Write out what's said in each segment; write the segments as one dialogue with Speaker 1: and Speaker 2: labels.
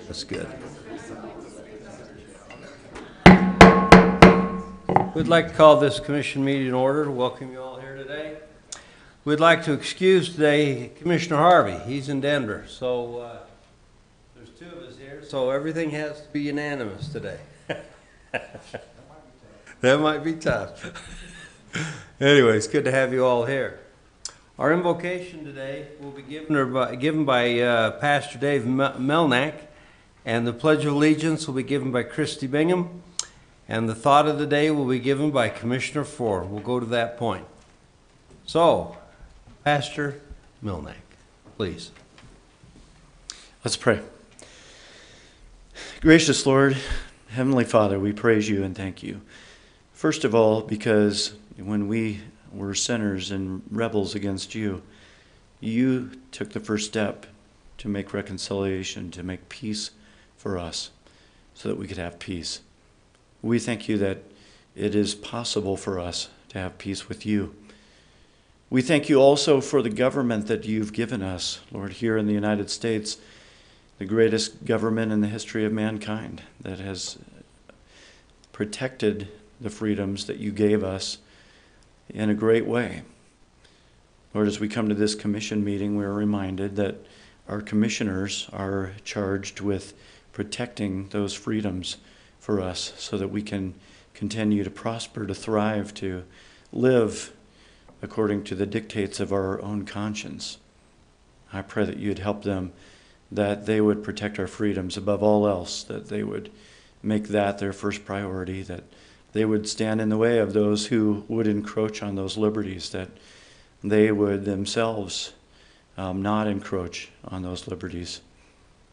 Speaker 1: That's good. We'd like to call this commission meeting in order. Welcome you all here today. We'd like to excuse today Commissioner Harvey. He's in Denver, so there's two of us here, so everything has to be unanimous today. That might be tough. Anyway, it's good to have you all here. Our invocation today will be given by Pastor Dave Melnack, and the Pledge of Allegiance will be given by Christy Bingham, and the thought of the day will be given by Commissioner Ford. We'll go to that point. So, Pastor Melnack, please.
Speaker 2: Let's pray. Gracious Lord, Heavenly Father, we praise you and thank you. First of all, because when we were sinners and rebels against you, you took the first step to make reconciliation, to make peace for us, so that we could have peace. We thank you that it is possible for us to have peace with you. We thank you also for the government that you've given us, Lord, here in the United States, the greatest government in the history of mankind that has protected the freedoms that you gave us in a great way. Lord, as we come to this commission meeting, we're reminded that our commissioners are charged with protecting those freedoms for us so that we can continue to prosper, to thrive, to live according to the dictates of our own conscience. I pray that you'd help them, that they would protect our freedoms above all else, that they would make that their first priority, that they would stand in the way of those who would encroach on those liberties, that they would themselves not encroach on those liberties.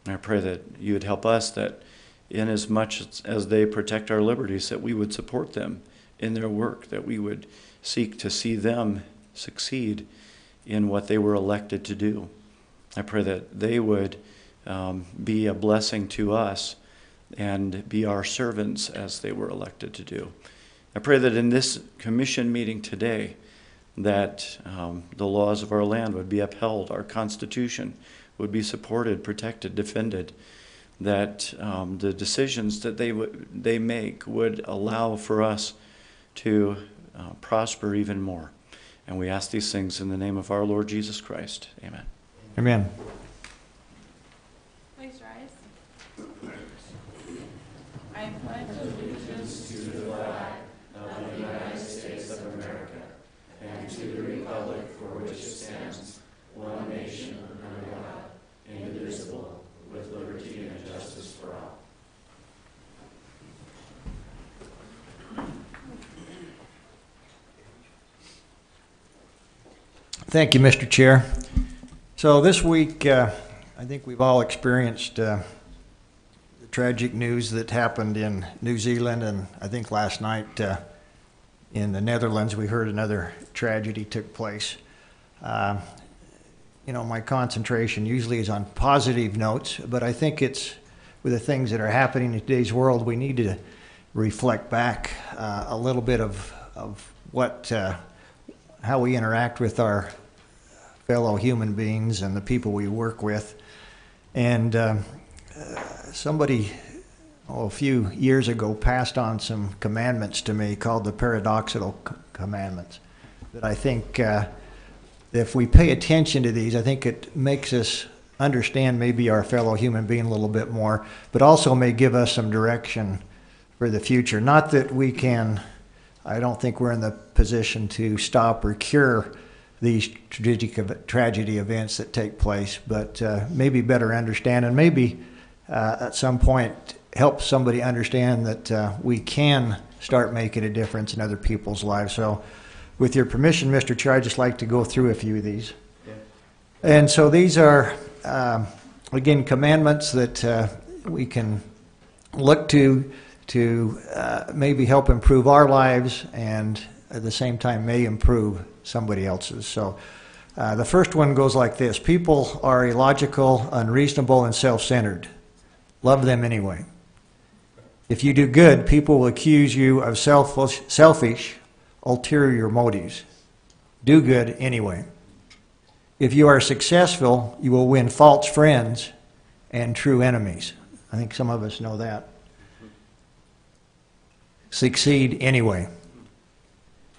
Speaker 2: And I pray that you would help us, that in as much as they protect our liberties, that we would support them in their work, that we would seek to see them succeed in what they were elected to do. I pray that they would be a blessing to us and be our servants as they were elected to do. I pray that in this commission meeting today, that the laws of our land would be upheld, our Constitution would be supported, protected, defended, that the decisions that they make would allow for us to prosper even more. And we ask these things in the name of our Lord Jesus Christ. Amen.
Speaker 3: Amen.
Speaker 4: Please rise. I pledge allegiance to the flag of the United States of America and to the republic for which it stands, one nation under God,
Speaker 2: indivisible, with liberty and justice for all.
Speaker 3: Thank you, Mr. Chair. So this week, I think we've all experienced the tragic news that happened in New Zealand, and I think last night in the Netherlands we heard another tragedy took place. You know, my concentration usually is on positive notes, but I think it's with the things that are happening in today's world, we need to reflect back a little bit of what, how we interact with our fellow human beings and the people we work with. And somebody, a few years ago, passed on some commandments to me called the paradoxical commandments. That I think if we pay attention to these, I think it makes us understand maybe our fellow human being a little bit more, but also may give us some direction for the future. Not that we can, I don't think we're in the position to stop or cure these tragedy events that take place, but maybe better understand and maybe at some point help somebody understand that we can start making a difference in other people's lives. So with your permission, Mr. Chair, I'd just like to go through a few of these. Yeah. And so these are, again, commandments that we can look to maybe help improve our lives and at the same time may improve somebody else's. So the first one goes like this: people are illogical, unreasonable, and self-centered. Love them anyway. If you do good, people will accuse you of selfish, ulterior motives. Do good anyway. If you are successful, you will win false friends and true enemies. I think some of us know that. Succeed anyway.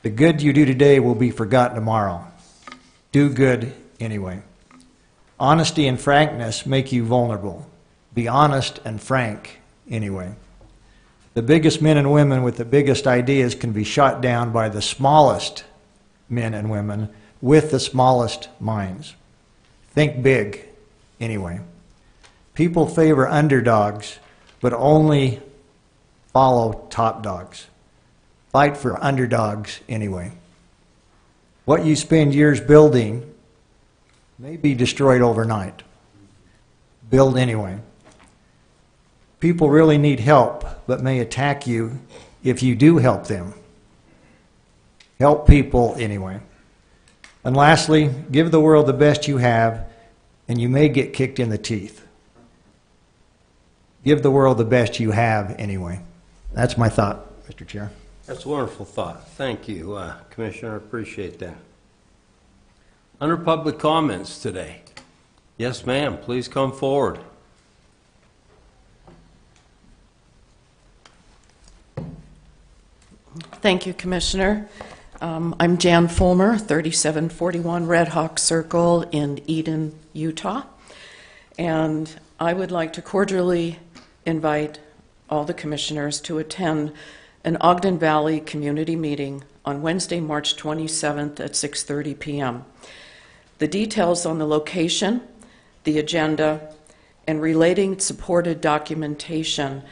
Speaker 3: The good you do today will be forgotten tomorrow. Do good anyway. Honesty and frankness make you vulnerable. Be honest and frank anyway. The biggest men and women with the biggest ideas can be shot down by the smallest men and women with the smallest minds. Think big anyway. People favor underdogs, but only follow top dogs. Fight for underdogs anyway. What you spend years building may be destroyed overnight. Build anyway. People really need help, but may attack you if you do help them. Help people anyway. And lastly, give the world the best you have, and you may get kicked in the teeth. Give the world the best you have anyway. That's my thought, Mr. Chair.
Speaker 1: That's a wonderful thought. Thank you, Commissioner. I appreciate that. Under public comments today. Yes, ma'am. Please come forward.
Speaker 4: Thank you, Commissioner. I'm Jan Fulmer, 3741 Red Hawk Circle in Eden, Utah. And I would like to cordially invite all the commissioners to attend an Ogden Valley community meeting on Wednesday, March 27th at 6:30 p.m. The details on the location, the agenda, and relating supported documentation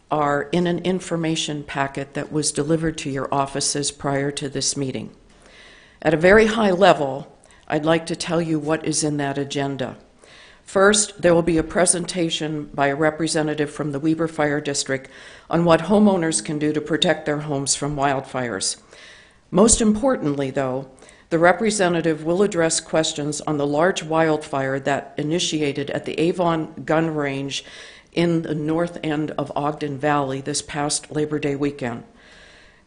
Speaker 4: are in an information packet that was delivered to your offices prior to this meeting. At a very high level, I'd like to tell you what is in that agenda. First, there will be a presentation by a representative from the Weber Fire District on what homeowners can do to protect their homes from wildfires. Most importantly, though, the representative will address questions on the large wildfire that initiated at the Avon Gun Range in the north end of Ogden Valley this past Labor Day weekend.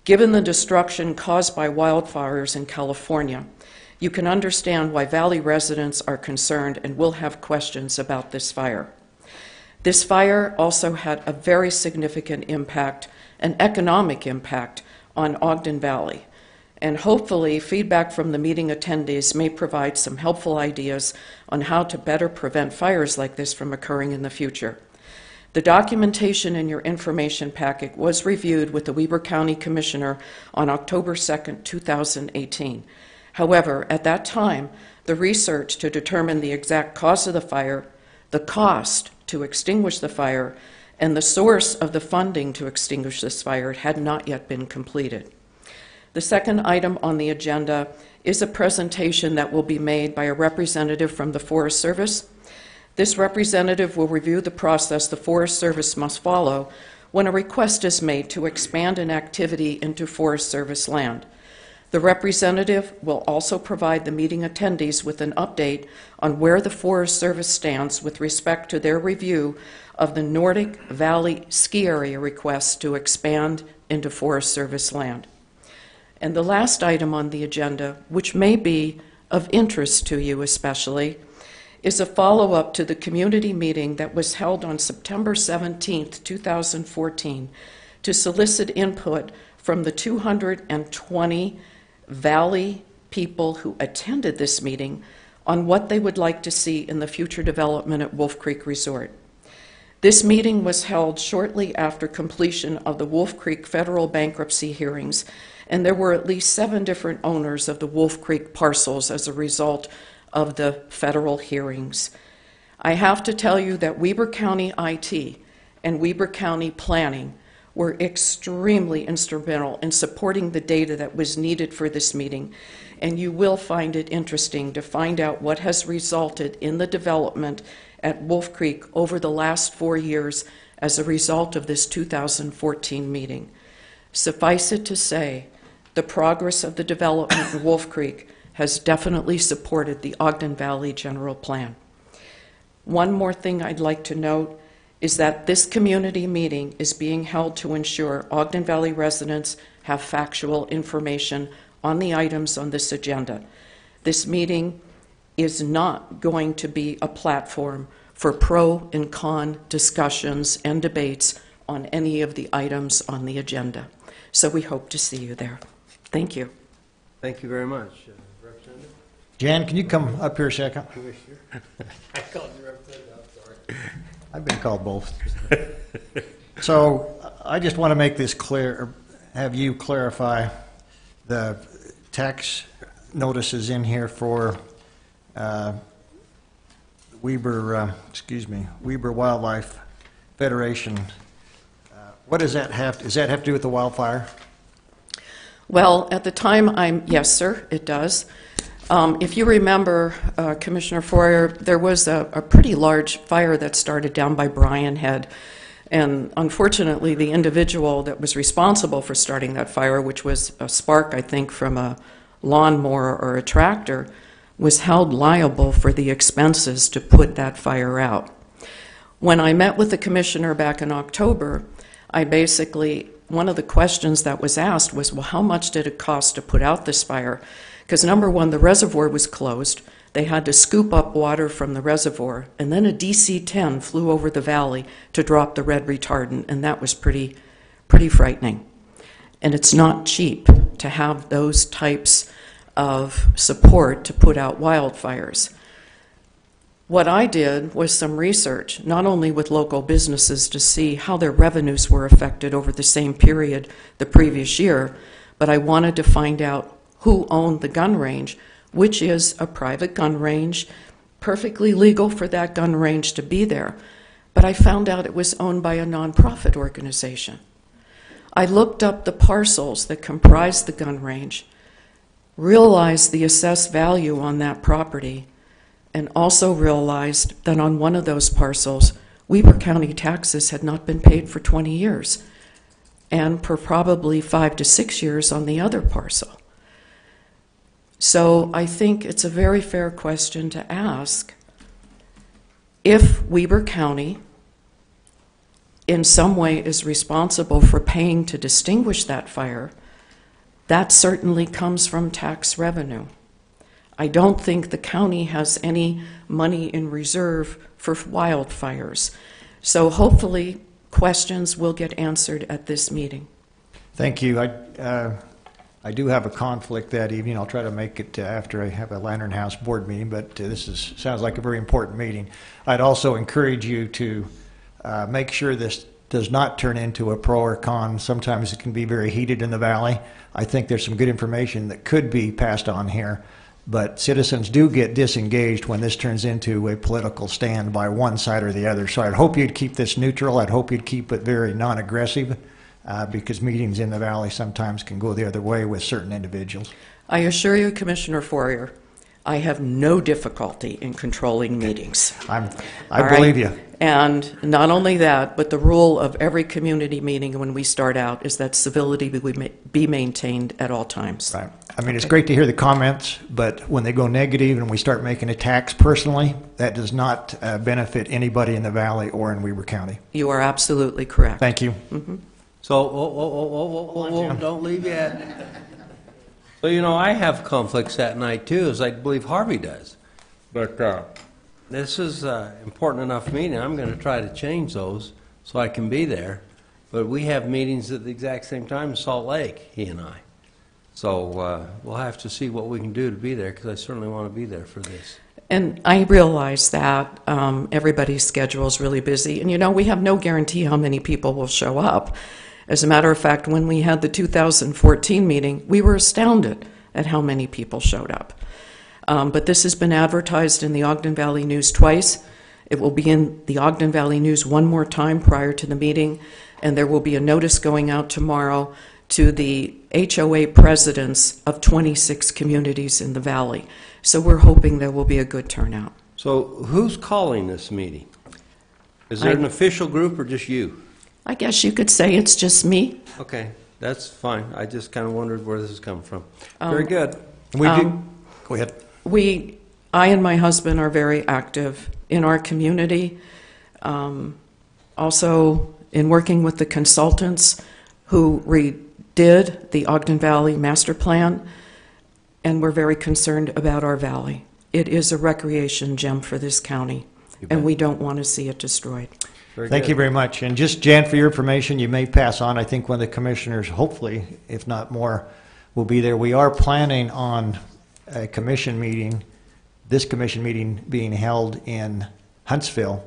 Speaker 4: Given the destruction caused by wildfires in California, you can understand why Valley residents are concerned and will have questions about this fire. This fire also had a very significant impact, an economic impact, on Ogden Valley. And hopefully, feedback from the meeting attendees may provide some helpful ideas on how to better prevent fires like this from occurring in the future. The documentation in your information packet was reviewed with the Weber County Commissioner on October 2nd, 2018. However, at that time, the research to determine the exact cause of the fire, the cost to extinguish the fire, and the source of the funding to extinguish this fire had not yet been completed. The second item on the agenda is a presentation that will be made by a representative from the Forest Service. This representative will review the process the Forest Service must follow when a request is made to expand an activity into Forest Service land. The representative will also provide the meeting attendees with an update on where the Forest Service stands with respect to their review of the Nordic Valley Ski Area request to expand into Forest Service land. And the last item on the agenda, which may be of interest to you especially, is a follow-up to the community meeting that was held on September 17th, 2014, to solicit input from the 220 Valley people who attended this meeting on what they would like to see in the future development at Wolf Creek Resort. This meeting was held shortly after completion of the Wolf Creek federal bankruptcy hearings, and there were at least 7 different owners of the Wolf Creek parcels as a result of the federal hearings. I have to tell you that Weber County IT and Weber County Planning were extremely instrumental in supporting the data that was needed for this meeting, and you will find it interesting to find out what has resulted in the development at Wolf Creek over the last 4 years as a result of this 2014 meeting. Suffice it to say, the progress of the development in Wolf Creek has definitely supported the Ogden Valley General Plan. One more thing I'd like to note is that this community meeting is being held to ensure Ogden Valley residents have factual information on the items on this agenda. This meeting is not going to be a platform for pro and con discussions and debates on any of the items on the agenda. So we hope to see you there. Thank you.
Speaker 1: Thank you very much, Representative.
Speaker 3: Jan, can you come up here a second?
Speaker 1: Commissioner. I called you Representative, I'm sorry.
Speaker 3: I've been called both. So I just want to make this clear, or have you clarify the tax notices in here for Weber Wildlife Federation. What does that have to do with the wildfire?
Speaker 4: Well, at the time, yes, sir, it does. If you remember, Commissioner Foyer, there was a pretty large fire that started down by Bryan Head. And unfortunately, the individual that was responsible for starting that fire, which was a spark, I think, from a lawnmower or a tractor, was held liable for the expenses to put that fire out. When I met with the commissioner back in October, one of the questions that was asked was, well, how much did it cost to put out this fire? Because number one, the reservoir was closed. They had to scoop up water from the reservoir, and then a DC-10 flew over the valley to drop the red retardant, and that was pretty frightening. And it's not cheap to have those types of support to put out wildfires. What I did was some research, not only with local businesses to see how their revenues were affected over the same period the previous year, but I wanted to find out who owned the gun range, which is a private gun range, perfectly legal for that gun range to be there. But I found out it was owned by a nonprofit organization. I looked up the parcels that comprised the gun range, realized the assessed value on that property, and also realized that on one of those parcels, Weber County taxes had not been paid for 20 years, and for probably 5 to 6 years on the other parcel. So I think it's a very fair question to ask if Weber County in some way is responsible for paying to distinguish that fire. That certainly comes from tax revenue. I don't think the county has any money in reserve for wildfires. So hopefully questions will get answered at this meeting.
Speaker 3: Thank you. I do have a conflict that evening. I'll try to make it after I have a Lantern House board meeting, but sounds like a very important meeting. I'd also encourage you to make sure this does not turn into a pro or con. Sometimes it can be very heated in the valley. I think there's some good information that could be passed on here. But citizens do get disengaged when this turns into a political stand by one side or the other. So I'd hope you'd keep this neutral. I'd hope you'd keep it very non-aggressive, because meetings in the valley sometimes can go the other way with certain individuals.
Speaker 4: I assure you, Commissioner Fourier, I have no difficulty in controlling meetings.
Speaker 3: I
Speaker 4: All
Speaker 3: believe
Speaker 4: right?
Speaker 3: you.
Speaker 4: And not only that, but the rule of every community meeting when we start out is that civility be maintained at all times.
Speaker 3: Right. I mean, it's great to hear the comments, but when they go negative and we start making attacks personally, that does not benefit anybody in the valley or in Weber County.
Speaker 4: You are absolutely correct.
Speaker 3: Thank you.
Speaker 1: So, whoa, don't leave yet. So, you know, I have conflicts that night too, as I believe Harvey does. But this is an important enough meeting. I'm going to try to change those so I can be there. But we have meetings at the exact same time in Salt Lake, he and I. So we'll have to see what we can do to be there, because I certainly want to be there for this.
Speaker 4: And I realize that everybody's schedule is really busy. And, you know, we have no guarantee how many people will show up. As a matter of fact, when we had the 2014 meeting, we were astounded at how many people showed up. But this has been advertised in the Ogden Valley News twice. It will be in the Ogden Valley News one more time prior to the meeting. And there will be a notice going out tomorrow to the HOA presidents of 26 communities in the valley. So we're hoping there will be a good turnout.
Speaker 1: So who's calling this meeting? Is there an official group or just you?
Speaker 4: I guess you could say it's just me.
Speaker 1: Okay, that's fine. I just kind of wondered where this is coming from. Very good.
Speaker 3: Go ahead.
Speaker 4: I and my husband are very active in our community, also in working with the consultants who redid the Ogden Valley Master Plan, and we're very concerned about our valley. It is a recreation gem for this county, and we don't want to see it destroyed.
Speaker 3: Thank you very much. And just, Jan, for your information, you may pass on. I think one of the commissioners, hopefully, if not more, will be there. We are planning on a commission meeting, this commission meeting being held in Huntsville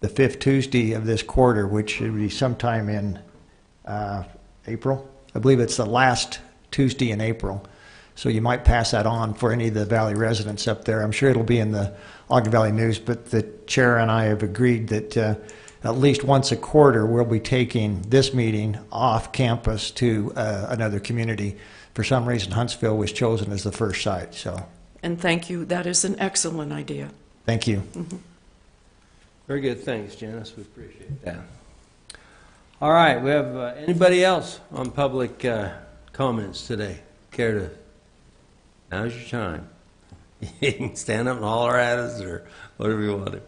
Speaker 3: the 5th Tuesday of this quarter, which would be sometime in April. I believe it's the last Tuesday in April. So you might pass that on for any of the Valley residents up there. I'm sure it'll be in the Ogden Valley News, but the chair and I have agreed that at least once a quarter we'll be taking this meeting off campus to another community. For some reason, Huntsville was chosen as the first site. So.
Speaker 4: And thank you. That is an excellent idea.
Speaker 3: Thank you.
Speaker 1: Very good. Thanks, Janice. We appreciate that. All right. We have anybody else on public comments today? Care to? Now's your time. You can stand up and holler at us or whatever you want to.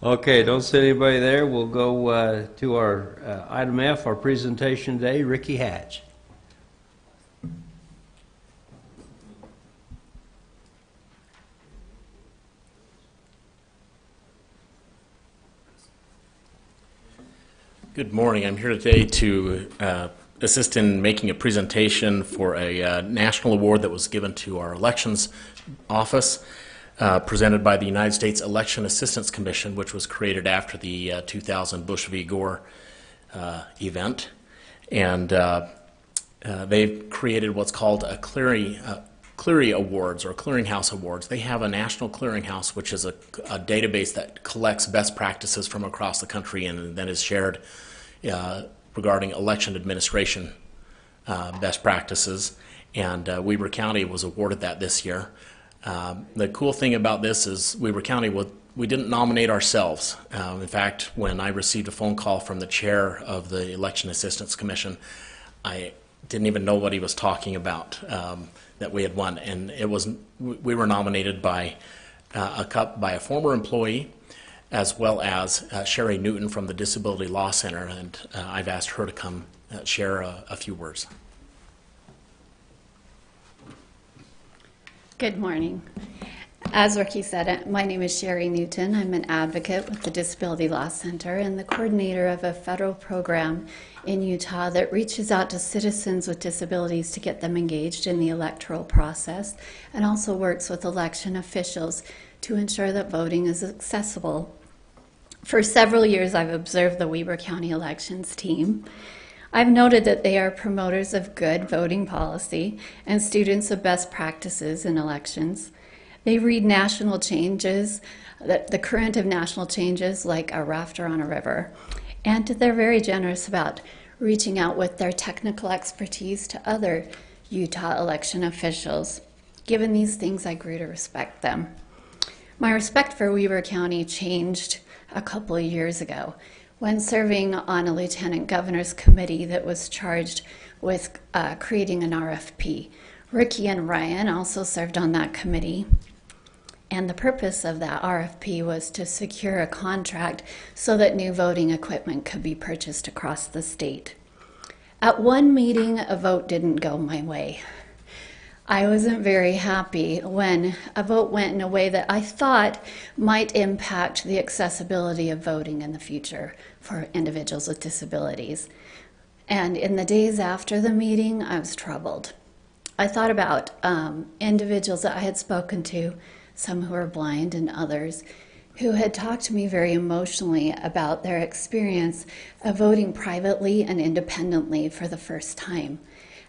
Speaker 1: Okay, don't see anybody there. We'll go to our item F, our presentation today. Ricky Hatch.
Speaker 5: Good morning. I'm here today to assist in making a presentation for a national award that was given to our elections office, presented by the United States Election Assistance Commission, which was created after the 2000 Bush v. Gore event. And they've created what's called a Clery Awards or Clearinghouse Awards. They have a national clearinghouse, which is a database that collects best practices from across the country and then is shared regarding election administration best practices. And Weber County was awarded that this year. The cool thing about this is Weber County, we didn't nominate ourselves. In fact, when I received a phone call from the chair of the Election Assistance Commission, I didn't even know what he was talking about, that we had won. And we were nominated by a former employee, as well as Sherry Newton from the Disability Law Center, and I've asked her to come share a few words.
Speaker 6: Good morning. As Ricky said, my name is Sherry Newton. I'm an advocate with the Disability Law Center and the coordinator of a federal program in Utah that reaches out to citizens with disabilities to get them engaged in the electoral process, and also works with election officials to ensure that voting is accessible. For several years, I've observed the Weber County elections team. I've noted that they are promoters of good voting policy and students of best practices in elections. They read national changes, the current of national changes like a rafter on a river, and they're very generous about reaching out with their technical expertise to other Utah election officials. Given these things, I grew to respect them. My respect for Weber County changed a couple of years ago when serving on a lieutenant governor's committee that was charged with creating an RFP. Ricky and Ryan also served on that committee, and the purpose of that RFP was to secure a contract so that new voting equipment could be purchased across the state. At one meeting, a vote didn't go my way. I wasn't very happy when a vote went in a way that I thought might impact the accessibility of voting in the future for individuals with disabilities. And in the days after the meeting, I was troubled. I thought about individuals that I had spoken to, some who are blind and others, who had talked to me very emotionally about their experience of voting privately and independently for the first time,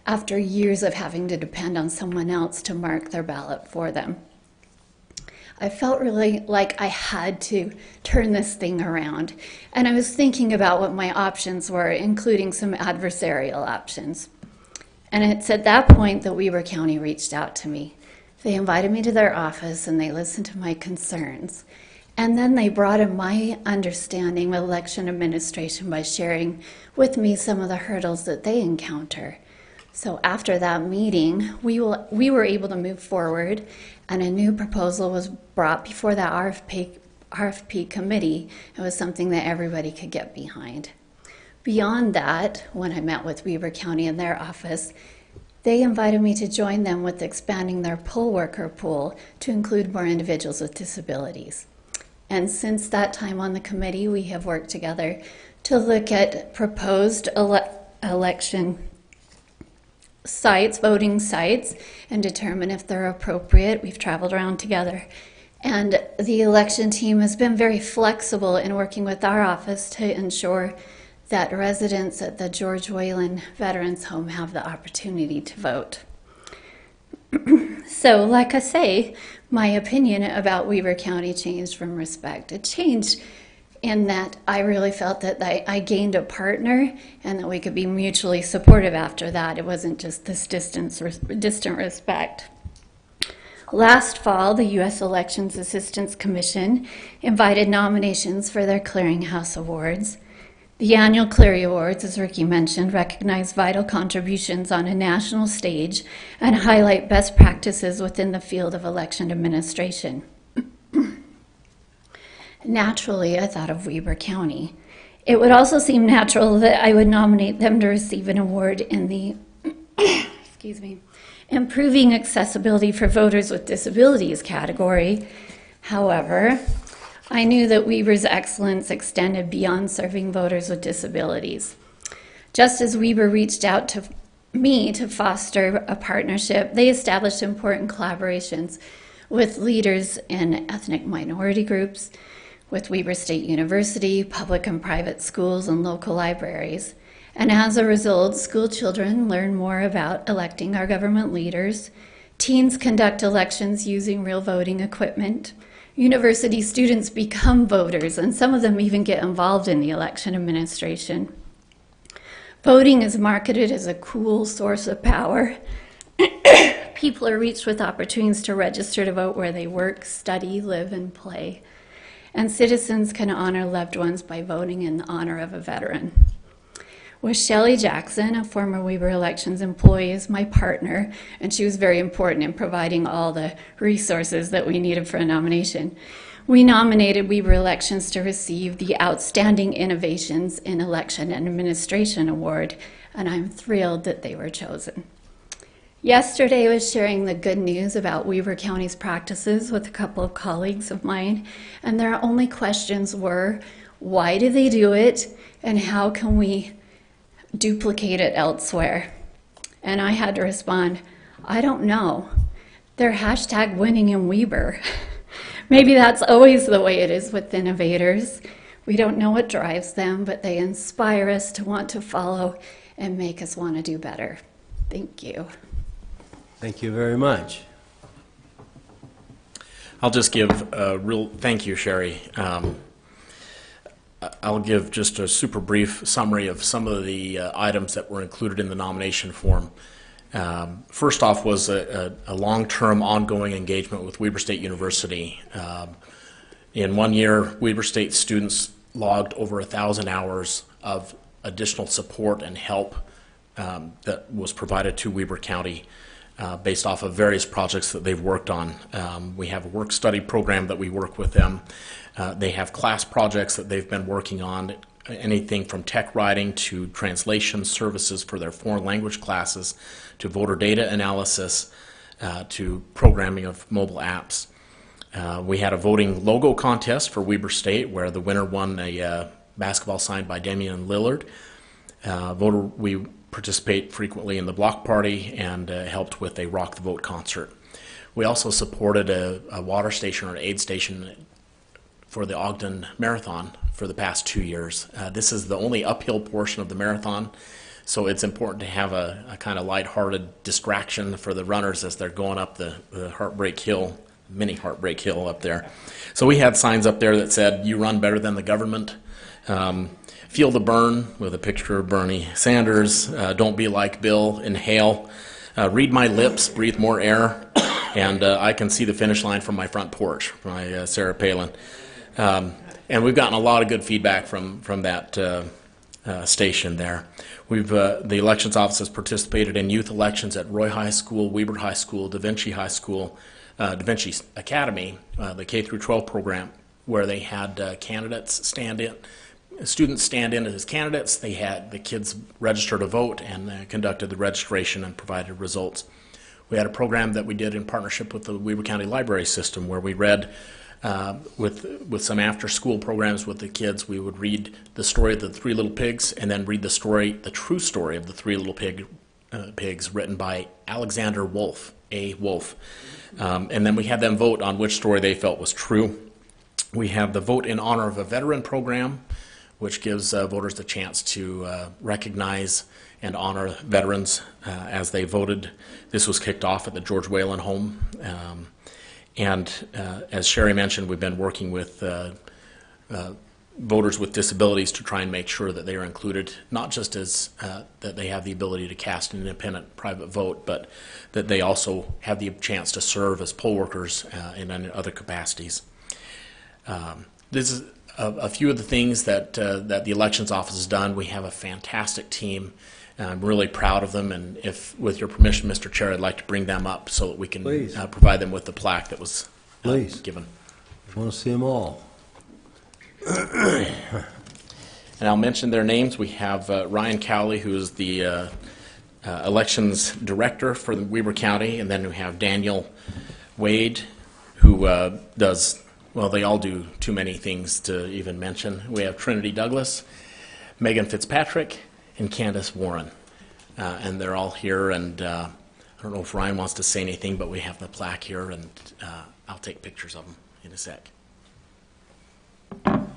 Speaker 6: after years of having to depend on someone else to mark their ballot for them. I felt really like I had to turn this thing around, and I was thinking about what my options were, including some adversarial options. And it's at that point that Weber County reached out to me. They invited me to their office and they listened to my concerns. And then they brought in my understanding of election administration by sharing with me some of the hurdles that they encounter. So after that meeting, we were able to move forward, and a new proposal was brought before that RFP committee. It was something that everybody could get behind. Beyond that, when I met with Weber County in their office, they invited me to join them with expanding their poll worker pool to include more individuals with disabilities. And since that time on the committee, we have worked together to look at proposed election sites, voting sites, and determine if they're appropriate. We've traveled around together. And the election team has been very flexible in working with our office to ensure that residents at the George Wayland Veterans Home have the opportunity to vote. So, like I say, my opinion about Weber County changed from respect. It changed in that I really felt that I gained a partner and that we could be mutually supportive after that. It wasn't just this distant respect. Last fall, the U.S. Elections Assistance Commission invited nominations for their Clearinghouse Awards. The annual Cleary Awards, as Ricky mentioned, recognize vital contributions on a national stage and highlight best practices within the field of election administration. Naturally, I thought of Weber County. It would also seem natural that I would nominate them to receive an award in the Improving Accessibility for Voters with Disabilities category. However, I knew that Weber's excellence extended beyond serving voters with disabilities. Just as Weber reached out to me to foster a partnership, they established important collaborations with leaders in ethnic minority groups, with Weber State University, public and private schools, and local libraries. And as a result, school children learn more about electing our government leaders. Teens conduct elections using real voting equipment. University students become voters, and some of them even get involved in the election administration. Voting is marketed as a cool source of power. People are reached with opportunities to register to vote where they work, study, live, and play. And citizens can honor loved ones by voting in honor of a veteran. With Shelley Jackson, a former Weber Elections employee, as my partner, and she was very important in providing all the resources that we needed for a nomination. We nominated Weber Elections to receive the Outstanding Innovations in Election and Administration Award, and I'm thrilled that they were chosen. Yesterday I was sharing the good news about Weber County's practices with a couple of colleagues of mine, and their only questions were, why do they do it, and how can we duplicate it elsewhere? And I had to respond, I don't know. They're #winning in Weber. Maybe that's always the way it is with innovators. We don't know what drives them, but they inspire us to want to follow and make us want to do better. Thank you.
Speaker 1: Thank you very much.
Speaker 5: I'll just give a real thank you, Sherry. I'll give just a super brief summary of some of the items that were included in the nomination form. First off was a long-term ongoing engagement with Weber State University. In 1 year, Weber State students logged over 1,000 hours of additional support and help that was provided to Weber County based off of various projects that they've worked on. We have a work study program that we work with them. They have class projects that they've been working on, anything from tech writing to translation services for their foreign language classes, to voter data analysis, to programming of mobile apps. We had a voting logo contest for Weber State where the winner won a basketball signed by Damian Lillard. We participate frequently in the block party and helped with a Rock the Vote concert. We also supported a water station or an aid station for the Ogden Marathon for the past 2 years. This is the only uphill portion of the marathon, so it's important to have a kind of lighthearted distraction for the runners as they're going up the Heartbreak Hill, mini Heartbreak Hill up there. So we had signs up there that said, "You run better than the government." Feel the burn, with a picture of Bernie Sanders. Don't be like Bill, inhale. Read my lips, breathe more air. And I can see the finish line from my front porch by Sarah Palin. And we've gotten a lot of good feedback from that station there. The elections office has participated in youth elections at Roy High School, Weber High School, Da Vinci High School, Da Vinci Academy, the K through 12 program, where they had candidates stand in. Students stand in as candidates. They had the kids register to vote and conducted the registration and provided results. We had a program that we did in partnership with the Weber County Library System where we read with some after-school programs with the kids. We would read the story of the Three Little Pigs and then read the true story of the Three Little Pigs written by Alexander Wolf, A. Wolf. And then we had them vote on which story they felt was true. We have the Vote in Honor of a Veteran program, which gives voters the chance to recognize and honor veterans as they voted. This was kicked off at the George Whalen home. As Sherry mentioned, we've been working with voters with disabilities to try and make sure that they are included, not just as that they have the ability to cast an independent private vote, but that they also have the chance to serve as poll workers in other capacities. This is a few of the things that the elections office has done. We have a fantastic team. I'm really proud of them, and if, with your permission, Mr. Chair, I'd like to bring them up so that we can provide them with the plaque that was given.
Speaker 1: I want to see them all.
Speaker 5: And I'll mention their names. We have Ryan Cowley, who is the elections director for the Weber County, and then we have Daniel Wade, who does, well, they all do too many things to even mention. We have Trinity Douglas, Megan Fitzpatrick, and Candace Warren. And they're all here, and I don't know if Ryan wants to say anything, but we have the plaque here, and I'll take pictures of them in a sec.
Speaker 7: Well,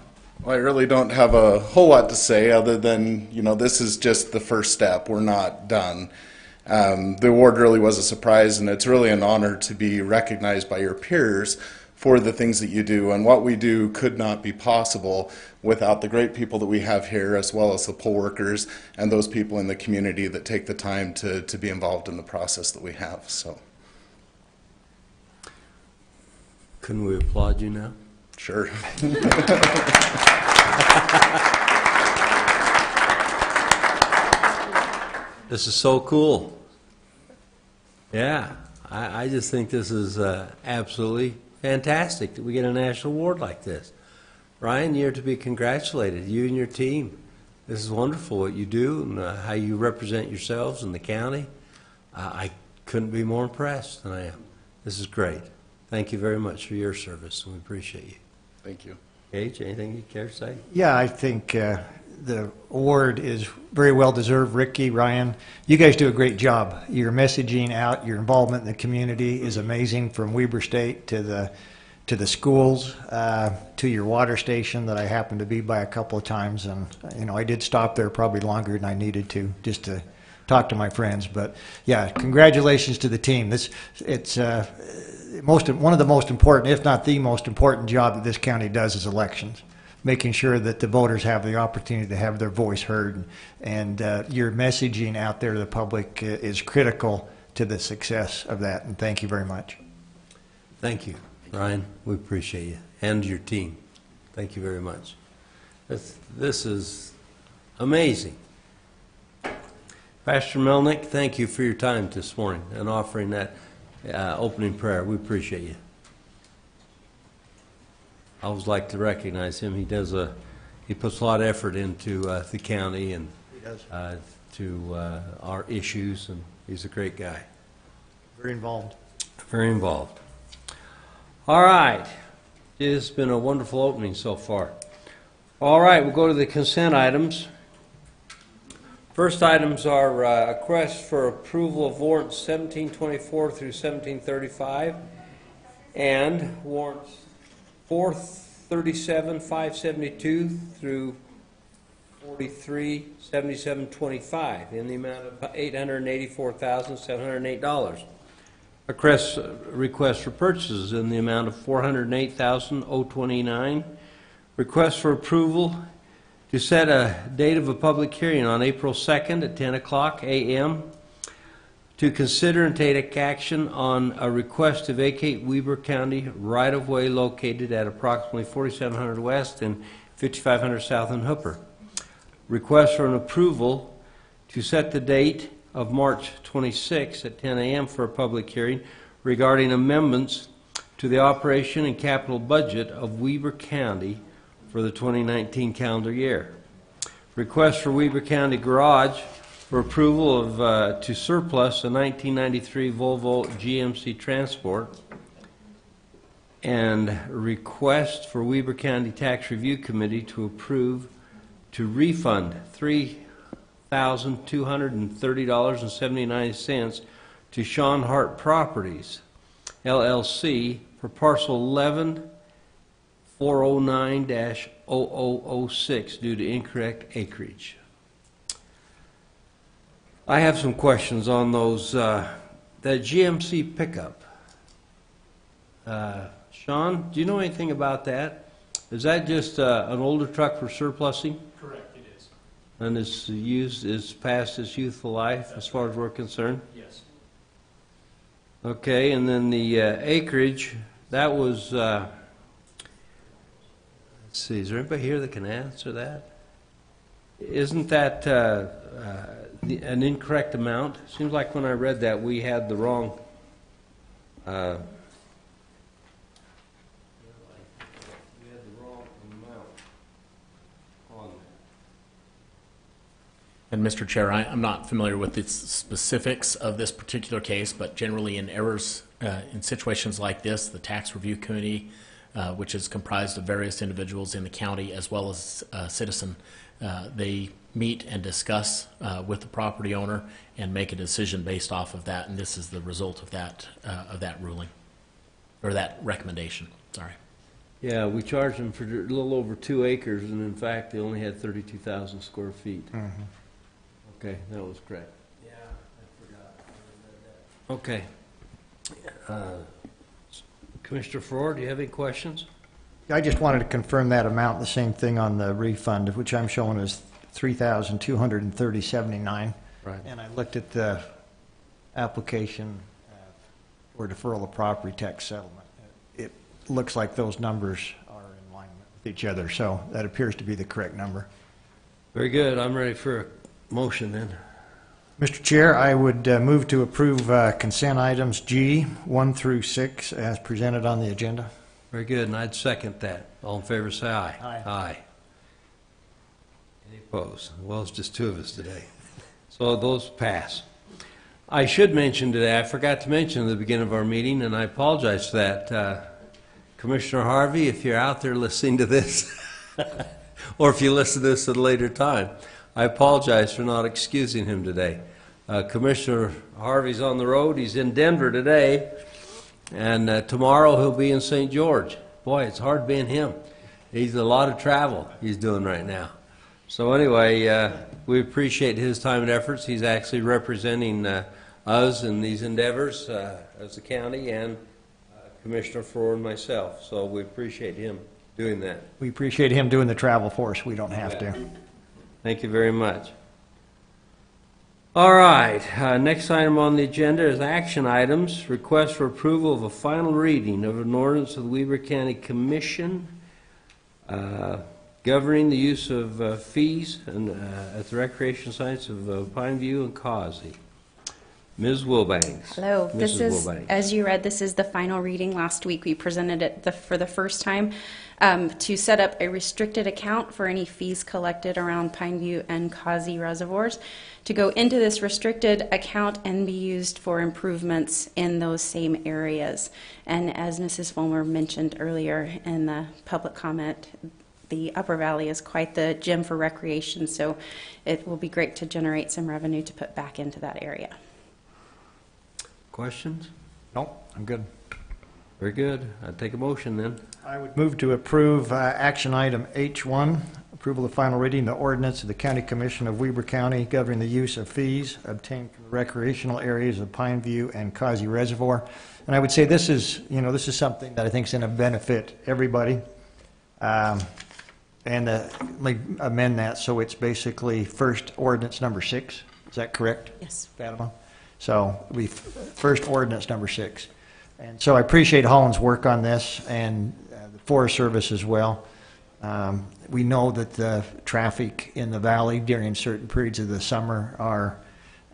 Speaker 7: I really don't have a whole lot to say other than, this is just the first step. We're not done. The award really was a surprise, and it's really an honor to be recognized by your peers for the things that you do. And what we do could not be possible without the great people that we have here, as well as the poll workers and those people in the community that take the time to be involved in the process that we have. So,
Speaker 1: Couldn't we applaud you now?
Speaker 7: sure.
Speaker 1: This is so cool. Yeah, I just think this is absolutely fantastic that we get a national award like this. Ryan, you're to be congratulated, you and your team. This is wonderful what you do and how you represent yourselves in the county. I couldn't be more impressed than I am. This is great. Thank you very much for your service, and we appreciate you.
Speaker 7: Thank you.
Speaker 1: Gage, anything you care to say?
Speaker 3: Yeah, I think the award is very well deserved. Ricky, Ryan, you guys do a great job. Your messaging out, your involvement in the community is amazing, from Weber State to the to the schools, to your water station that I happened to be by a couple of times. And, you know, I did stop there probably longer than I needed to just to talk to my friends. But, yeah, congratulations to the team. It's one of the most important, if not the most important job that this county does is elections, making sure that the voters have the opportunity to have their voice heard. And your messaging out there to the public is critical to the success of that. And thank you very much.
Speaker 1: Thank you, Ryan. We appreciate you and your team. Thank you very much. This is amazing. Pastor Melnick, thank you for your time this morning and offering that opening prayer. We appreciate you. I always like to recognize him. He puts a lot of effort into the county and to our issues, and he's a great guy.
Speaker 3: Very involved.
Speaker 1: Very involved. All right. It has been a wonderful opening so far. All right, we'll go to the consent items. First items are requests for approval of warrants 1724 through 1735 and warrants 437, 572 through 43, 7725 in the amount of $884,708. Request for purchases in the amount of $408,029. Request for approval to set a date of a public hearing on April 2nd at 10 o'clock a.m. to consider and take action on a request to vacate Weber County right-of-way located at approximately 4700 West and 5500 South in Hooper. Request for an approval to set the date of March 26 at 10 a.m. for a public hearing regarding amendments to the operation and capital budget of Weber County for the 2019 calendar year. Request for Weber County Garage for approval of to surplus a 1993 Volvo GMC Transport, and request for Weber County Tax Review Committee to approve to refund $3,230.79 to Sean Hart Properties, LLC, for parcel 11-409-0006 due to incorrect acreage. I have some questions on those. That GMC pickup. Sean, do you know anything about that? Is that just an older truck for surplusing?
Speaker 8: Correct, it is.
Speaker 1: And it's past its youthful life as far as we're concerned?
Speaker 8: Yes.
Speaker 1: Okay, and then the acreage, that was, let's see, is there anybody here that can answer that? Isn't that an incorrect amount? Seems like when I read that, we had the wrong,
Speaker 5: And Mr. Chair, I'm not familiar with the specifics of this particular case, but generally in errors, in situations like this, the Tax Review Committee, which is comprised of various individuals in the county as well as a citizen, they meet and discuss with the property owner and make a decision based off of that, and this is the result of that ruling, or that recommendation, sorry.
Speaker 1: yeah, we charged them for a little over 2 acres, and in fact, they only had 32,000 square feet.
Speaker 3: Mm-hmm.
Speaker 1: Okay, that was correct. Yeah, I forgot. Okay. Commissioner Ford, do you have any questions?
Speaker 3: I just wanted to confirm that amount, the same thing on the refund, which I'm showing as $3,230.79.
Speaker 1: Right.
Speaker 3: And I looked at the application for deferral of property tax settlement. It looks like those numbers are in line with each other, so that appears to be the correct number.
Speaker 1: Very good. I'm ready for a motion then.
Speaker 3: Mr. Chair, I would move to approve consent items G 1 through 6 as presented on the agenda.
Speaker 1: Very good, and I'd second that. All in favor, say aye.
Speaker 3: Aye.
Speaker 1: Aye. Any opposed? Well, it's just 2 of us today. So those pass. I should mention today, I forgot to mention at the beginning of our meeting, and I apologize for that. Commissioner Harvey, if you're out there listening to this, or if you listen to this at a later time, I apologize for not excusing him today. Commissioner Harvey's on the road. He's in Denver today, And tomorrow he'll be in St. George. Boy, it's hard being him. He's a lot of travel he's doing right now. So anyway, we appreciate his time and efforts. He's actually representing us in these endeavors as the county and Commissioner Farrar and myself. So we appreciate him doing that.
Speaker 3: We appreciate him doing the travel for us. We don't have to.
Speaker 1: Thank you very much. All right, next item on the agenda is action items. Request for approval of a final reading of an ordinance of the Weber County Commission governing the use of fees and, at the recreation sites of Pineview and Causey. Ms. Wilbanks.
Speaker 8: Hello. This
Speaker 1: Mrs.
Speaker 8: is,
Speaker 1: Wilbanks.
Speaker 8: as you read, this is the final reading. Last week we presented it for the first time to set up a restricted account for any fees collected around Pineview and Causey reservoirs to go into this restricted account and be used for improvements in those same areas. And as Mrs. Fulmer mentioned earlier in the public comment, the Upper Valley is quite the gem for recreation, so it will be great to generate some revenue to put back into that area.
Speaker 1: Questions?
Speaker 3: Nope, I'm good.
Speaker 1: Very good. I'd take a motion then.
Speaker 3: I would move to approve action item H1, approval of final reading, the ordinance of the County Commission of Weber County governing the use of fees obtained from the recreational areas of Pineview and Causey Reservoir. And I would say this is, this is something that I think is going to benefit everybody. And let me amend that so it's basically first ordinance number 6. Is that correct?
Speaker 4: Yes.
Speaker 3: Fatima? So we first ordinance number 6. And so I appreciate Holland's work on this and the Forest Service as well. We know that the traffic in the valley during certain periods of the summer are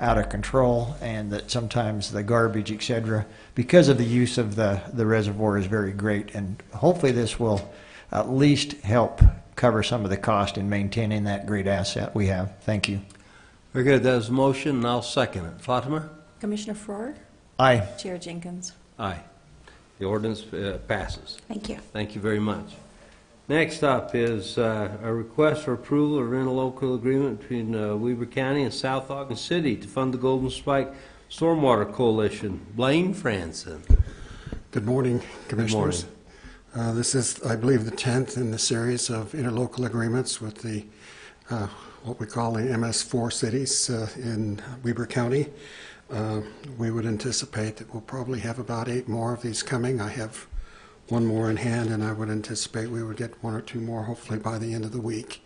Speaker 3: out of control, and that sometimes the garbage, et cetera, because of the use of the reservoir is very great. And hopefully this will at least help cover some of the cost in maintaining that great asset we have. Thank you.
Speaker 1: Very good. That was a motion, and I'll second it. Fatima?
Speaker 4: Commissioner Farrar?
Speaker 3: Aye.
Speaker 4: Chair Jenkins?
Speaker 1: Aye. The ordinance passes.
Speaker 8: Thank you.
Speaker 1: Thank you very much. Next up is a request for approval of interlocal agreement between Weber County and South Ogden City to fund the Golden Spike Stormwater Coalition. Blaine Franson.
Speaker 9: Good morning, Commissioners. This is, I believe, the 10th in the series of interlocal agreements with the what we call the MS4 cities in Weber County. We would anticipate that we'll probably have about 8 more of these coming. I have one more in hand, and I would anticipate we would get 1 or 2 more, hopefully by the end of the week.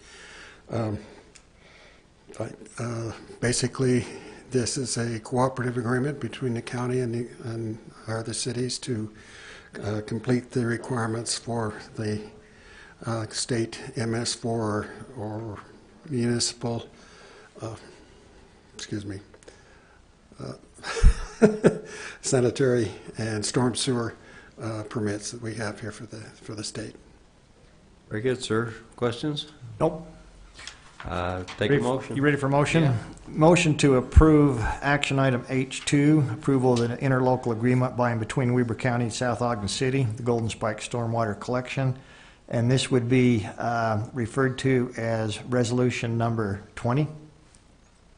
Speaker 9: Basically, this is a cooperative agreement between the county and our other cities to complete the requirements for the state MS4 or municipal, sanitary and storm sewer permits that we have here for the state.
Speaker 1: Very good, sir. Questions?
Speaker 3: Nope.
Speaker 1: Take a motion.
Speaker 3: You ready for motion?
Speaker 1: Yeah.
Speaker 3: Motion to approve action item H2, approval of the interlocal agreement by and between Weber County and South Ogden City, the Golden Spike Stormwater Collection. And this would be referred to as resolution number 20. Is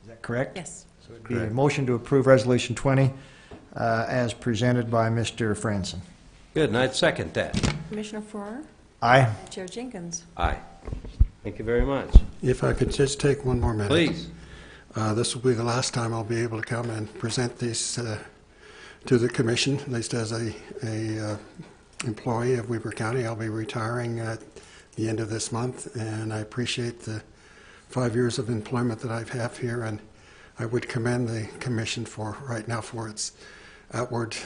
Speaker 3: that correct?
Speaker 4: Yes.
Speaker 3: So it'd be a motion to approve resolution 20 as presented by Mr. Franson.
Speaker 1: Good, and I'd second that.
Speaker 4: Commissioner Farrar?
Speaker 3: Aye.
Speaker 4: Chair Jenkins?
Speaker 1: Aye. Thank you very much.
Speaker 9: If I could just take one more minute.
Speaker 1: Please.
Speaker 9: This will be the last time I'll be able to come and present these to the commission, at least as a employee of Weber County. I'll be retiring at the end of this month, and I appreciate the 5 years of employment that I have here, and I would commend the commission for right now for its outward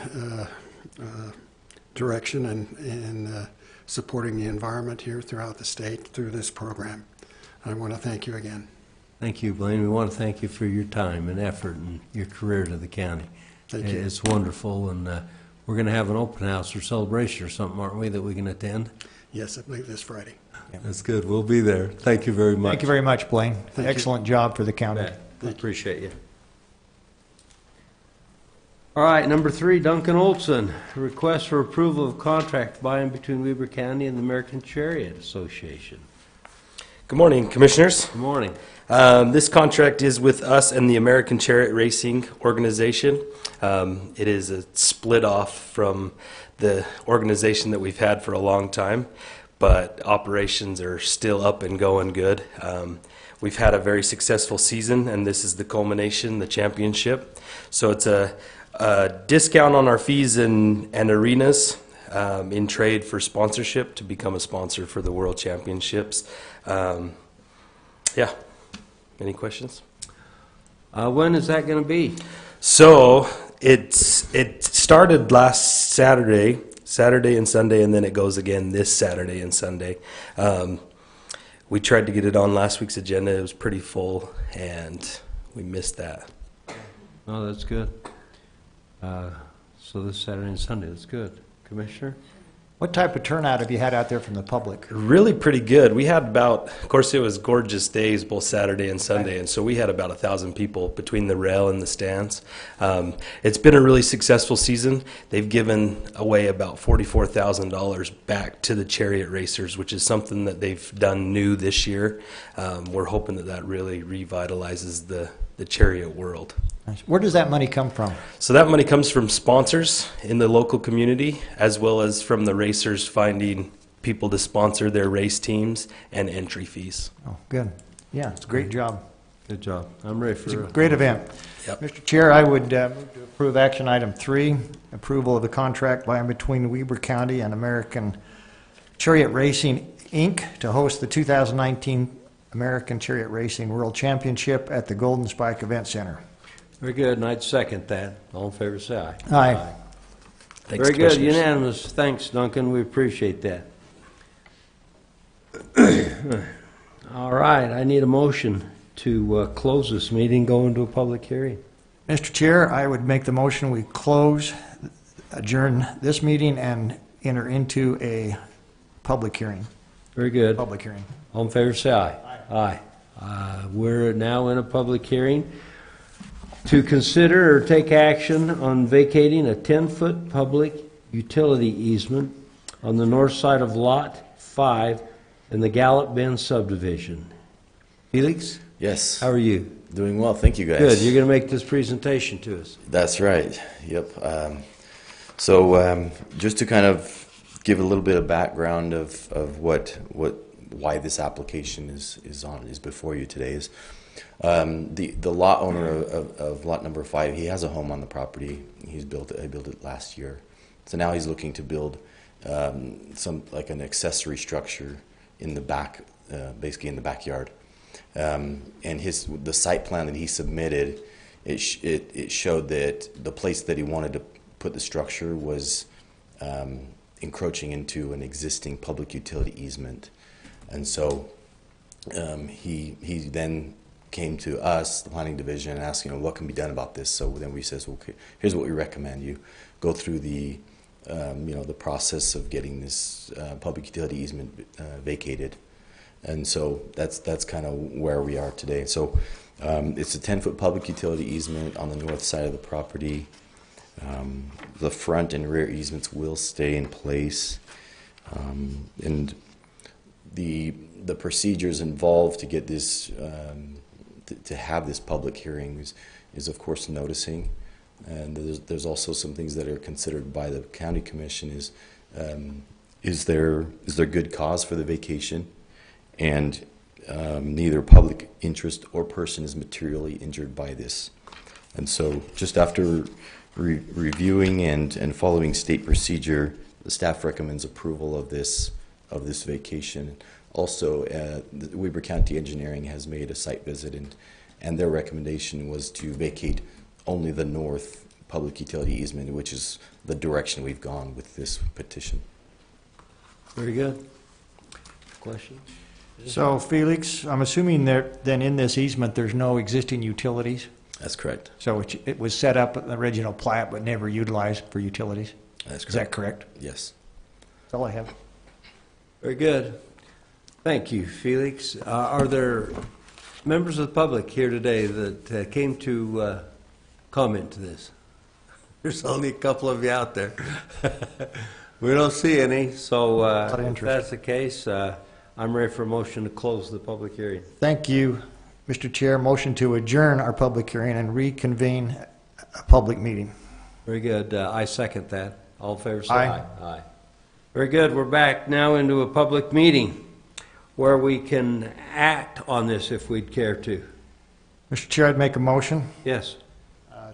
Speaker 9: direction and supporting the environment here throughout the state through this program. I want to thank you again.
Speaker 1: Thank you, Blaine. We want to thank you for your time and effort and your career to the county.
Speaker 9: Thank you.
Speaker 1: It's wonderful, and we're going to have an open house or celebration or something, aren't we, that we can attend?
Speaker 9: Yes, I believe this Friday.
Speaker 1: That's good. We'll be there. Thank you very much.
Speaker 3: Thank you very much, Blaine.
Speaker 9: Thank you.
Speaker 3: Excellent job for the county.
Speaker 1: We appreciate you. All right, number 3, Duncan Olson, request for approval of contract by and between Weber County and the American Chariot Association.
Speaker 10: Good morning, Commissioners.
Speaker 1: Good morning.
Speaker 10: This contract is with us and the American Chariot Racing Organization. It is a split off from the organization that we've had for a long time, but operations are still up and going good. We've had a very successful season, and this is the culmination, the championship. So it's a discount on our fees and arenas in trade for sponsorship to become a sponsor for the World Championships. Yeah. Any questions?
Speaker 1: When is that going to be?
Speaker 10: So it started last Saturday and Sunday, and then it goes again this Saturday and Sunday. We tried to get it on last week's agenda. It was pretty full, and we missed that.
Speaker 1: Oh, that's good. So this Saturday and Sunday, that's good. Commissioner?
Speaker 3: What type of turnout have you had out there from the public?
Speaker 10: Really pretty good. We had about, of course, it was gorgeous days both Saturday and Sunday, and so we had about 1,000 people between the rail and the stands. It's been a really successful season. They've given away about $44,000 back to the chariot racers, which is something that they've done new this year. We're hoping that that really revitalizes the chariot world.
Speaker 3: Where does that money come from?
Speaker 10: So that money comes from sponsors in the local community, as well as from the racers finding people to sponsor their race teams and entry fees.
Speaker 3: Oh, good. Yeah, it's a great job.
Speaker 1: Good job. I'm ready for
Speaker 3: It's a great event.
Speaker 10: Yep.
Speaker 3: Mr. Chair, I would move to approve action item 3, approval of the contract by and between Weber County and American Chariot Racing, Inc. to host the 2019 American Chariot Racing World Championship at the Golden Spike Event Center.
Speaker 1: Very good, and I'd second that. All in favor, say aye.
Speaker 3: Aye.
Speaker 10: Thanks,
Speaker 1: Very good,
Speaker 10: Commissioners.
Speaker 1: unanimous. Thanks, Duncan. We appreciate that. All right, I need a motion to close this meeting, go into a public hearing.
Speaker 3: Mr. Chair, I would make the motion we adjourn this meeting and enter into a public hearing.
Speaker 1: Very good.
Speaker 3: Public hearing.
Speaker 1: All in favor, say aye. Aye. We're now in a public hearing to consider or take action on vacating a 10-foot public utility easement on the north side of Lot 5 in the Gallup Bend subdivision. Felix,
Speaker 11: Yes.
Speaker 1: how are you?
Speaker 11: Doing well, thank you guys.
Speaker 1: Good. You're going to make this presentation to us.
Speaker 11: That's right. Yep. Just to kind of give a little bit of background of why this application is before you today is the lot owner of lot number 5. He has a home on the property. He built it last year. So now he's looking to build some like an accessory structure in the back, basically in the backyard. And the site plan that he submitted, it showed that the place that he wanted to put the structure was encroaching into an existing public utility easement, and so he then came to us, the planning division, and asked, what can be done about this. So then we says, okay, here's what we recommend: you go through the the process of getting this public utility easement vacated. And so that's kind of where we are today. So it's a 10-foot public utility easement on the north side of the property. The front and rear easements will stay in place, and the procedures involved to get this to have this public hearing is of course noticing, and there's also some things that are considered by the county commission. Is there good cause for the vacation, and neither public interest or person is materially injured by this. And so just after reviewing and following state procedure, the staff recommends approval of this vacation. Also, the Weber County Engineering has made a site visit, and their recommendation was to vacate only the north public utility easement, which is the direction we've gone with this petition.
Speaker 1: Very good. Questions?
Speaker 3: So, Felix, I'm assuming that then in this easement, there's no existing utilities?
Speaker 11: That's correct.
Speaker 3: So it was set up in the original plat but never utilized for utilities?
Speaker 11: That's correct.
Speaker 3: Is that correct?
Speaker 11: Yes.
Speaker 3: That's all I have.
Speaker 1: Very good. Thank you, Felix. Are there members of the public here today that came to comment to this? There's only a couple of you out there. We don't see any, so if that's the case, I'm ready for a motion to close the public hearing.
Speaker 3: Thank you, Mr. Chair. Motion to adjourn our public hearing and reconvene a public meeting.
Speaker 1: Very good. I second that. All in favor, say
Speaker 3: Aye.
Speaker 1: aye. Aye. Very good. We're back now into a public meeting where we can act on this if we'd care to.
Speaker 3: Mr. Chair, I'd make a motion
Speaker 1: Yes.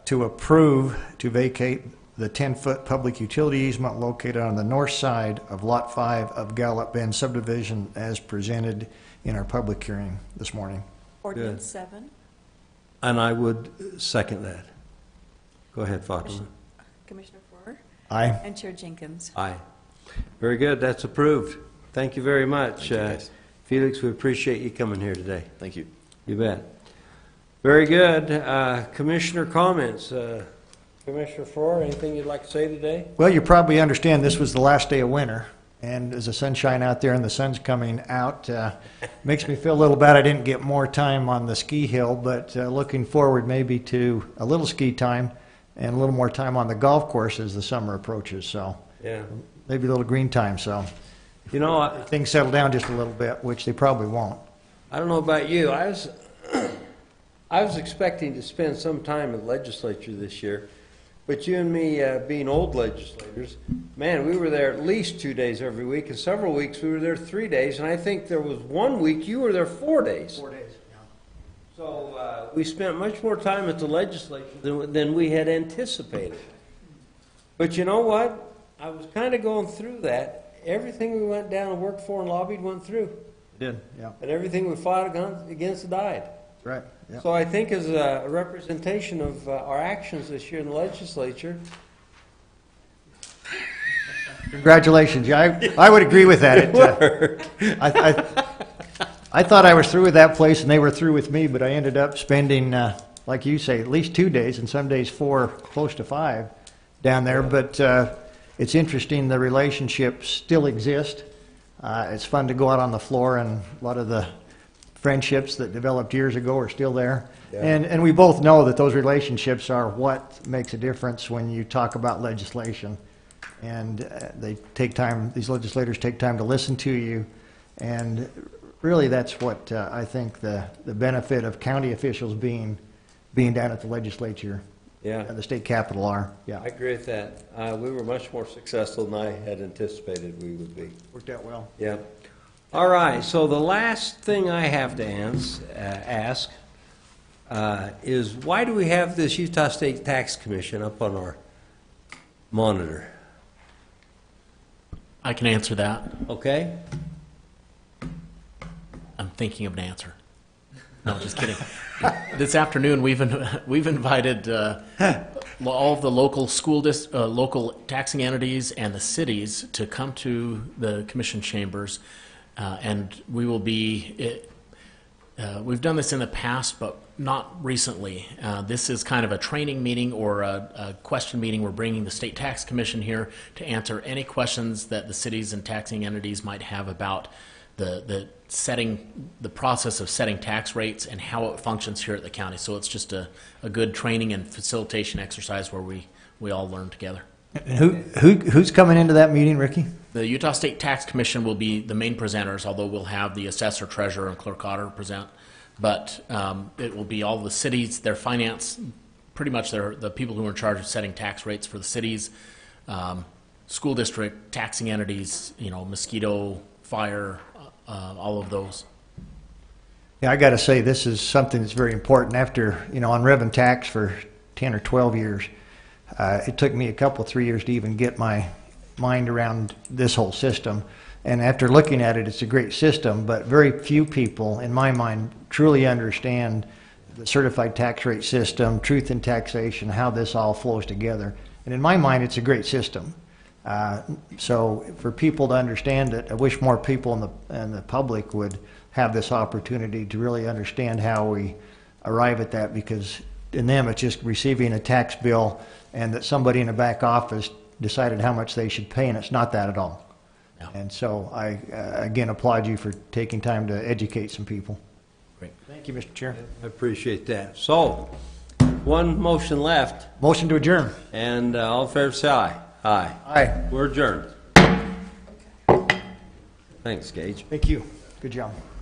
Speaker 3: to approve to vacate the 10-foot public utility easement located on the north side of Lot 5 of Gallup Bend subdivision as presented in our public hearing this morning.
Speaker 4: Ordinance 7.
Speaker 1: And I would second that. Go ahead, Fatima.
Speaker 12: Commissioner Farrer
Speaker 3: Aye.
Speaker 12: and Chair Jenkins.
Speaker 1: Aye. Very good. That's approved. Thank you very much.
Speaker 11: Thank you, guys.
Speaker 1: Felix, we appreciate you coming here today.
Speaker 11: Thank you.
Speaker 1: You bet. Very good. Commissioner comments. Commissioner Farrar, anything you'd like to say today?
Speaker 3: Well, you probably understand this was the last day of winter, and there's the sunshine out there and the sun's coming out. Makes me feel a little bad I didn't get more time on the ski hill, but looking forward maybe to a little ski time and a little more time on the golf course as the summer approaches. So
Speaker 1: Yeah.
Speaker 3: maybe a little green time. So
Speaker 1: You know,
Speaker 3: things settle down just a little bit, which they probably won't.
Speaker 1: I don't know about you. I was expecting to spend some time in the legislature this year, but you and me, being old legislators, man, we were there at least 2 days every week, and several weeks we were there 3 days, and I think there was 1 week you were there 4 days.
Speaker 3: 4 days.
Speaker 1: So we spent much more time at the legislature than we had anticipated. But you know what? I was kind of going through that. Everything we went down and worked for and lobbied went through,
Speaker 3: Did, yeah.
Speaker 1: and everything we fought against died.
Speaker 3: Right. Yeah.
Speaker 1: So I think as a representation of our actions this year in the legislature,
Speaker 3: Congratulations. Yeah, I would agree with that. I thought I was through with that place and they were through with me, but I ended up spending, like you say, at least 2 days and some days 4, close to 5 down there. But it's interesting, the relationships still exist. It's fun to go out on the floor, and a lot of the friendships that developed years ago are still there.
Speaker 1: Yeah.
Speaker 3: And we both know that those relationships are what makes a difference when you talk about legislation. And they take time, these legislators take time to listen to you. And really that's what I think the benefit of county officials being down at the legislature,
Speaker 1: yeah,
Speaker 3: the state capitol are.
Speaker 1: I
Speaker 3: Yeah,
Speaker 1: agree with that. We were much more successful than I had anticipated we would be.
Speaker 3: worked out well.
Speaker 1: Yeah. All right, so the last thing I have to ask is why do we have this Utah State Tax Commission up on our monitor?
Speaker 5: I can answer that.
Speaker 1: Okay?
Speaker 5: I'm thinking of an answer. No, just kidding. This afternoon, we've invited all of the local local taxing entities and the cities to come to the commission chambers, and we will be. We've done this in the past, but not recently. This is kind of a training meeting or a question meeting. We're bringing the State Tax Commission here to answer any questions that the cities and taxing entities might have about the process of setting tax rates and how it functions here at the county. So it's just a good training and facilitation exercise where we all learn together.
Speaker 3: And who's coming into that meeting, Ricky?
Speaker 5: The Utah State Tax Commission will be the main presenters, although we'll have the assessor, treasurer, and clerk auditor present. But it will be all the cities, their finance, pretty much the people who are in charge of setting tax rates for the cities, school district, taxing entities, mosquito, fire, all of those.
Speaker 3: Yeah, I got to say, this is something that's very important. After, on rev and tax for 10 or 12 years, it took me 3 years to even get my mind around this whole system. And after looking at it, it's a great system, but very few people, in my mind, truly understand the certified tax rate system, truth in taxation, how this all flows together. And in my mind, it's a great system. So for people to understand it, I wish more people in the public would have this opportunity to really understand how we arrive at that, because in them it's just receiving a tax bill and that somebody in the back office decided how much they should pay, and it's not that at all.
Speaker 5: No.
Speaker 3: And so I, again, applaud you for taking time to educate some people.
Speaker 5: Great.
Speaker 3: Thank you, Mr. Chair.
Speaker 1: I appreciate that. So, one motion left,
Speaker 3: Motion to adjourn.
Speaker 1: and all in favor say aye. Aye.
Speaker 3: Aye.
Speaker 1: We're adjourned. Thanks, Gage.
Speaker 3: Thank you. Good job.